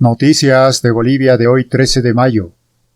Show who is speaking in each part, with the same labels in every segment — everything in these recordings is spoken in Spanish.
Speaker 1: Noticias de Bolivia de hoy 13 de mayo.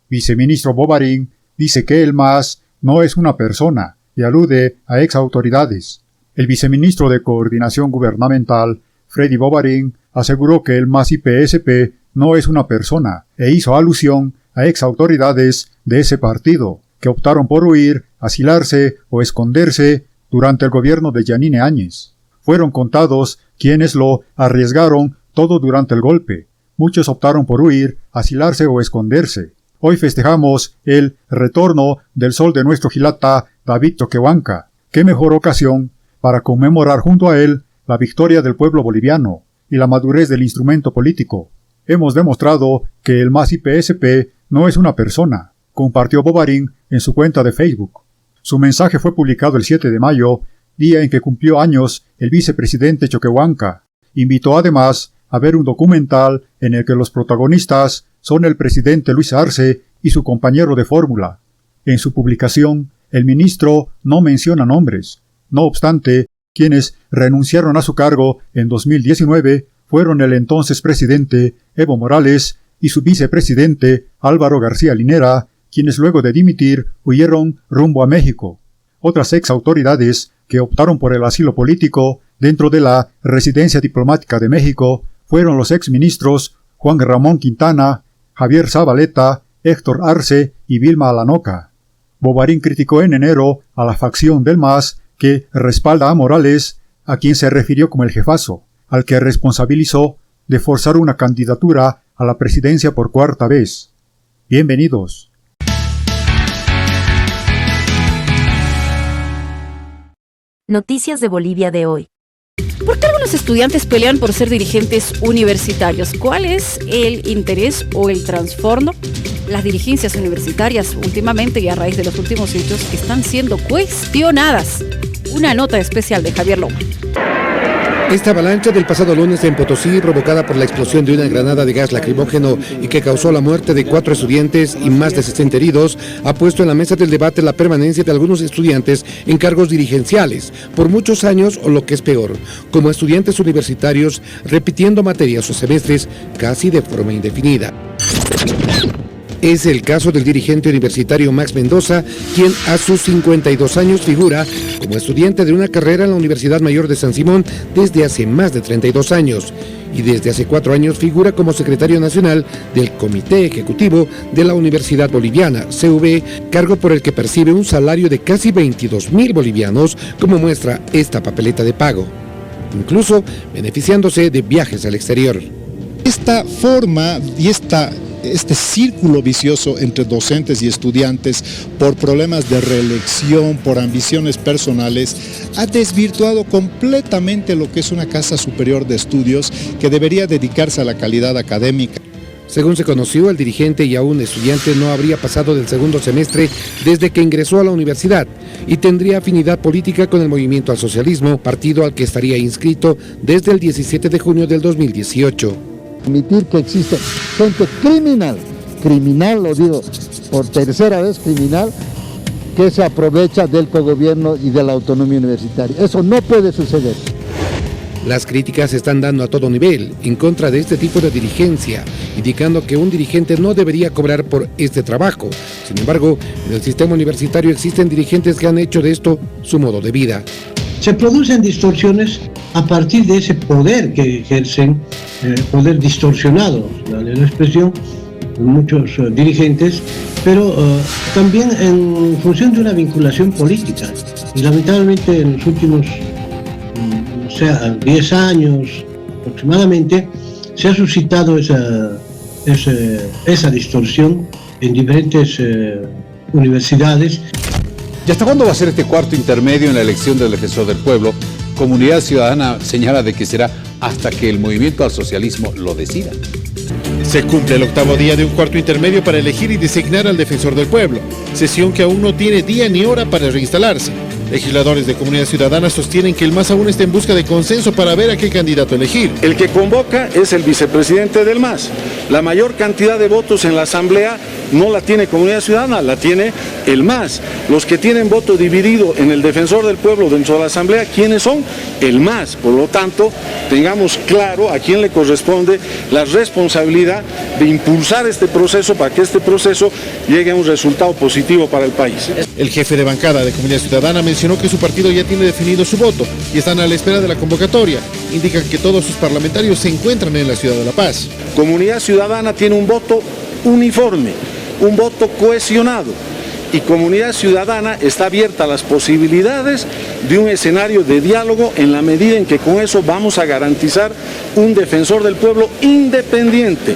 Speaker 1: Viceministro Bobarín dice que el MAS no es una persona y alude a exautoridades. El viceministro de Coordinación Gubernamental, Freddy Bobarín, aseguró que el MAS-IPSP no es una persona e hizo alusión a exautoridades de ese partido que optaron por huir, asilarse o esconderse durante el gobierno de Yanine Áñez. Fueron contados quienes lo arriesgaron todo durante el golpe. Muchos optaron por huir, asilarse o esconderse. Hoy festejamos el retorno del sol de nuestro Jilata, David Choquehuanca. Qué mejor ocasión para conmemorar junto a él la victoria del pueblo boliviano y la madurez del instrumento político. Hemos demostrado que el MAS-IPSP no es una persona, compartió Bobarín en su cuenta de Facebook. Su mensaje fue publicado el 7 de mayo, día en que cumplió años el vicepresidente Choquehuanca. Invitó además a ver un documental en el que los protagonistas son el presidente Luis Arce y su compañero de fórmula. En su publicación, el ministro no menciona nombres. No obstante, quienes renunciaron a su cargo en 2019 fueron el entonces presidente Evo Morales y su vicepresidente Álvaro García Linera, quienes luego de dimitir huyeron rumbo a México. Otras exautoridades que optaron por el asilo político dentro de la Residencia Diplomática de México fueron los exministros Juan Ramón Quintana, Javier Zabaleta, Héctor Arce y Vilma Alanoca. Bobarín criticó en enero a la facción del MAS que respalda a Morales, a quien se refirió como el jefazo, al que responsabilizó de forzar una candidatura a la presidencia por cuarta vez. Bienvenidos.
Speaker 2: Noticias de Bolivia de hoy.
Speaker 3: ¿Por qué algunos estudiantes pelean por ser dirigentes universitarios? ¿Cuál es el interés o el trasfondo? Las dirigencias universitarias últimamente y a raíz de los últimos hechos están siendo cuestionadas. Una nota especial de Javier Loma.
Speaker 4: Esta avalancha del pasado lunes en Potosí, provocada por la explosión de una granada de gas lacrimógeno y que causó la muerte de 4 estudiantes y más de 60 heridos, ha puesto en la mesa del debate la permanencia de algunos estudiantes en cargos dirigenciales por muchos años o lo que es peor, como estudiantes universitarios repitiendo materias o semestres casi de forma indefinida. Es el caso del dirigente universitario Max Mendoza, quien a sus 52 años figura como estudiante de una carrera en la Universidad Mayor de San Simón desde hace más de 32 años y desde hace 4 años figura como secretario nacional del Comité Ejecutivo de la Universidad Boliviana, CV, cargo por el que percibe un salario de casi 22.000 bolivianos, como muestra esta papeleta de pago, incluso beneficiándose de viajes al exterior.
Speaker 5: Esta forma y este círculo vicioso entre docentes y estudiantes por problemas de reelección, por ambiciones personales, ha desvirtuado completamente lo que es una casa superior de estudios que debería dedicarse a la calidad académica.
Speaker 4: Según se conoció, el dirigente y aún estudiante no habría pasado del segundo semestre desde que ingresó a la universidad y tendría afinidad política con el Movimiento al Socialismo, partido al que estaría inscrito desde el 17 de junio del 2018.
Speaker 6: Admitir que existe gente criminal, lo digo por tercera vez, criminal, que se aprovecha del cogobierno y de la autonomía universitaria. Eso no puede suceder.
Speaker 4: Las críticas se están dando a todo nivel en contra de este tipo de dirigencia, indicando que un dirigente no debería cobrar por este trabajo. Sin embargo, en el sistema universitario existen dirigentes que han hecho de esto su modo de vida.
Speaker 7: Se producen distorsiones a partir de ese poder que ejercen, poder distorsionado, la expresión, muchos dirigentes, pero también en función de una vinculación política. Y lamentablemente en los últimos 10 años aproximadamente se ha suscitado esa distorsión en diferentes universidades.
Speaker 8: ¿Y hasta cuándo va a ser este cuarto intermedio en la elección del defensor del pueblo? Comunidad Ciudadana señala de que será hasta que el movimiento al socialismo lo decida.
Speaker 9: Se cumple el 8º día de un cuarto intermedio para elegir y designar al defensor del pueblo, sesión que aún no tiene día ni hora para reinstalarse. Legisladores de Comunidad Ciudadana sostienen que el MAS aún está en busca de consenso para ver a qué candidato elegir.
Speaker 10: El que convoca es el vicepresidente del MAS. La mayor cantidad de votos en la Asamblea no la tiene Comunidad Ciudadana, la tiene el MAS. Los que tienen voto dividido en el Defensor del Pueblo dentro de la Asamblea, ¿quiénes son? El MAS. Por lo tanto, tengamos claro a quién le corresponde la responsabilidad de impulsar este proceso para que este proceso llegue a un resultado positivo para el país.
Speaker 9: El jefe de bancada de Comunidad Ciudadana mencionó que su partido ya tiene definido su voto y están a la espera de la convocatoria. Indican que todos sus parlamentarios se encuentran en la ciudad de La Paz.
Speaker 10: Comunidad Ciudadana tiene un voto uniforme, un voto cohesionado, y Comunidad Ciudadana está abierta a las posibilidades de un escenario de diálogo en la medida en que con eso vamos a garantizar un defensor del pueblo independiente.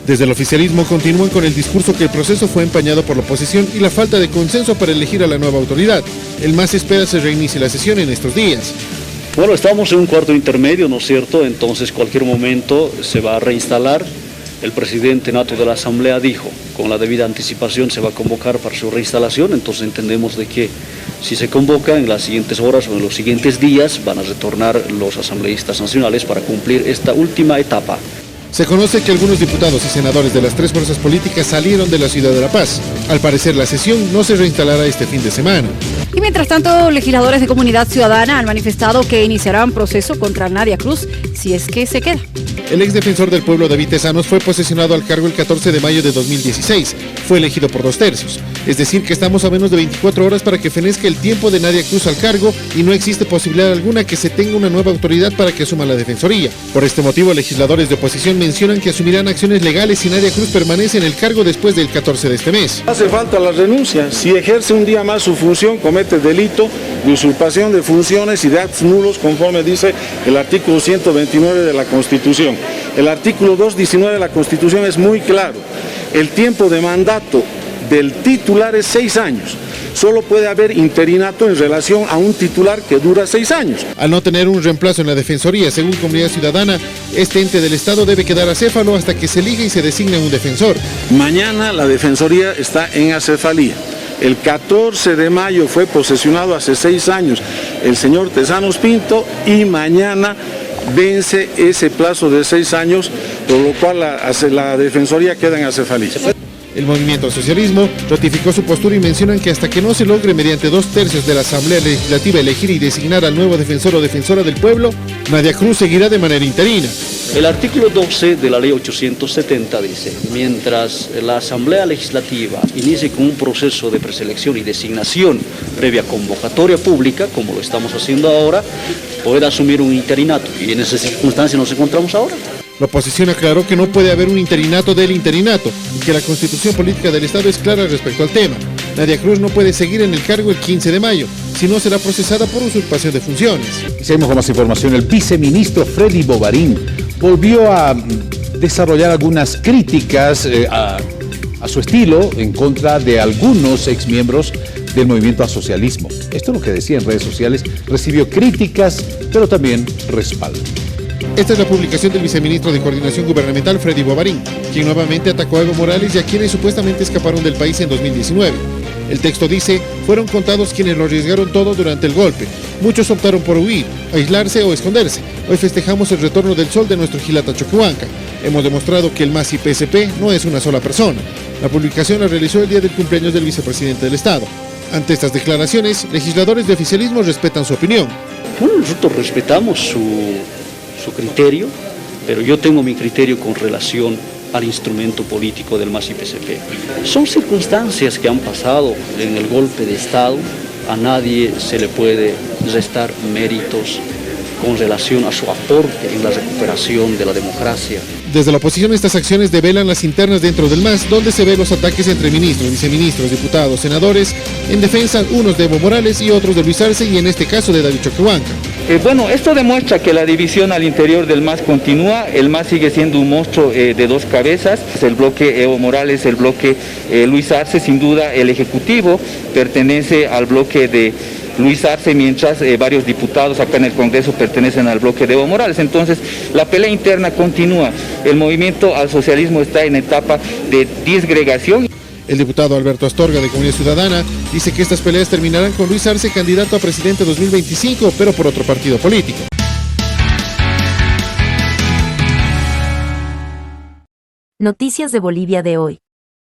Speaker 9: Desde el oficialismo continúan con el discurso que el proceso fue empañado por la oposición y la falta de consenso para elegir a la nueva autoridad. El MAS espera se reinicie la sesión en estos días.
Speaker 11: Bueno, estamos en un cuarto intermedio, ¿no es cierto? Entonces cualquier momento se va a reinstalar. El presidente nato de la Asamblea dijo, con la debida anticipación se va a convocar para su reinstalación, entonces entendemos de que si se convoca en las siguientes horas o en los siguientes días van a retornar los asambleístas nacionales para cumplir esta última etapa.
Speaker 9: Se conoce que algunos diputados y senadores de las tres fuerzas políticas salieron de la ciudad de La Paz. Al parecer, la sesión no se reinstalará este fin de semana.
Speaker 3: Y mientras tanto, legisladores de Comunidad Ciudadana han manifestado que iniciarán proceso contra Nadia Cruz si es que se queda.
Speaker 9: El ex defensor del pueblo David Tezanos fue posesionado al cargo el 14 de mayo de 2016. Fue elegido por 2/3. Es decir, que estamos a menos de 24 horas para que fenezca el tiempo de Nadia Cruz al cargo y no existe posibilidad alguna que se tenga una nueva autoridad para que asuma la defensoría. Por este motivo, legisladores de oposición mencionan que asumirán acciones legales si Nadia Cruz permanece en el cargo después del 14 de este mes.
Speaker 10: Hace falta la renuncia. Si ejerce un día más su función, comete delito de usurpación de funciones y de actos nulos, conforme dice el artículo 129 de la Constitución. El artículo 219 de la Constitución es muy claro. El tiempo de mandato del titular es 6 años. Solo puede haber interinato en relación a un titular que dura 6 años.
Speaker 9: Al no tener un reemplazo en la Defensoría, según Comunidad Ciudadana, este ente del Estado debe quedar acéfalo hasta que se elija y se designe un defensor.
Speaker 10: Mañana la Defensoría está en acefalía. El 14 de mayo fue posesionado hace 6 años el señor Tezanos Pinto y mañana vence ese plazo de 6 años, por lo cual la Defensoría queda en acefalía.
Speaker 9: El movimiento al socialismo ratificó su postura y mencionan que hasta que no se logre mediante 2/3 de la Asamblea Legislativa elegir y designar al nuevo defensor o defensora del pueblo, Nadia Cruz seguirá de manera interina.
Speaker 11: El artículo 12 de la ley 870 dice, mientras la Asamblea Legislativa inicie con un proceso de preselección y designación previa convocatoria pública, como lo estamos haciendo ahora, puede asumir un interinato. Y en esa circunstancia nos encontramos ahora.
Speaker 9: La oposición aclaró que no puede haber un interinato del interinato y que la Constitución Política del Estado es clara respecto al tema. Nadia Cruz no puede seguir en el cargo el 15 de mayo, si no será procesada por usurpación de funciones.
Speaker 8: Seguimos con más información. El viceministro Freddy Bovarín volvió a desarrollar algunas críticas a su estilo en contra de algunos exmiembros del movimiento al socialismo. Esto es lo que decía en redes sociales. Recibió críticas, pero también respaldo.
Speaker 9: Esta es la publicación del viceministro de Coordinación Gubernamental, Freddy Bovarín, quien nuevamente atacó a Evo Morales y a quienes supuestamente escaparon del país en 2019. El texto dice, fueron contados quienes lo arriesgaron todo durante el golpe. Muchos optaron por huir, aislarse o esconderse. Hoy festejamos el retorno del sol de nuestro Gilata Choquehuanca. Hemos demostrado que el MAS y PSP no es una sola persona. La publicación la realizó el día del cumpleaños del vicepresidente del Estado. Ante estas declaraciones, legisladores de oficialismo respetan su opinión.
Speaker 11: Bueno, nosotros respetamos su criterio, pero yo tengo mi criterio con relación al instrumento político del MAS y PSP. Son circunstancias que han pasado en el golpe de Estado. A nadie se le puede restar méritos con relación a su aporte en la recuperación de la democracia.
Speaker 9: Desde la oposición, estas acciones develan las internas dentro del MAS, donde se ven los ataques entre ministros, viceministros, diputados, senadores, en defensa unos de Evo Morales y otros de Luis Arce y en este caso de David Choquehuanca.
Speaker 12: Bueno, esto demuestra que la división al interior del MAS continúa. El MAS sigue siendo un monstruo de dos cabezas. El bloque Evo Morales, el bloque Luis Arce, sin duda el Ejecutivo pertenece al bloque de Luis Arce, mientras varios diputados acá en el Congreso pertenecen al bloque de Evo Morales. Entonces, la pelea interna continúa. El movimiento al socialismo está en etapa de disgregación.
Speaker 9: El diputado Alberto Astorga, de Comunidad Ciudadana, dice que estas peleas terminarán con Luis Arce candidato a presidente 2025, pero por otro partido político.
Speaker 2: Noticias de Bolivia de hoy.